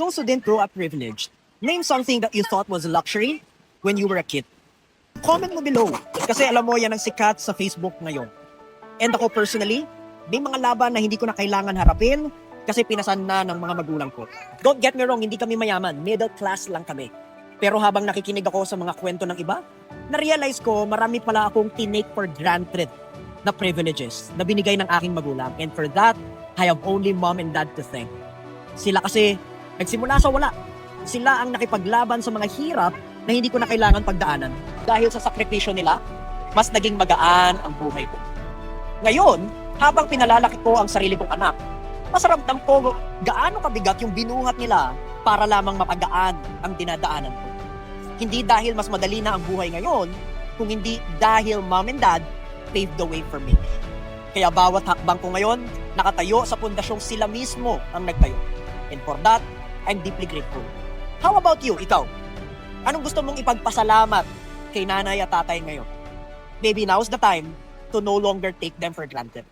those who didn't grow up privileged, name something that you thought was a luxury when you were a kid. Comment mo below. Kasi alam mo, yan ang sikat sa Facebook ngayon. And ako personally, may mga laban na hindi ko na kailangan harapin kasi pinasan na ng mga magulang ko. Don't get me wrong, hindi kami mayaman. Middle class lang kami. Pero habang nakikinig ako sa mga kwento ng iba, na-realize ko marami pala akong tinake for granted na privileges na binigay ng aking magulang. And for that, I have only mom and dad to thank. Sila kasi nagsimula sa wala. Sila ang nakipaglaban sa mga hirap na hindi ko na kailangan pagdaanan. Dahil sa sakripisyo nila, mas naging magaan ang buhay ko. Ngayon, habang pinalalaki ko ang sarili kong anak, masaramdam ko gaano kabigat yung binuhat nila para lamang mapagaan ang dinadaanan ko. Hindi dahil mas madali na ang buhay ngayon, kung hindi dahil mom and dad paved the way for me. Kaya bawat hakbang ko ngayon, nakatayo sa pundasyong sila mismo ang nagtayo. And for that, I'm deeply grateful. How about you, ikaw? Anong gusto mong ipagpasalamat kay nanay at tatay ngayon? Maybe now's the time to no longer take them for granted.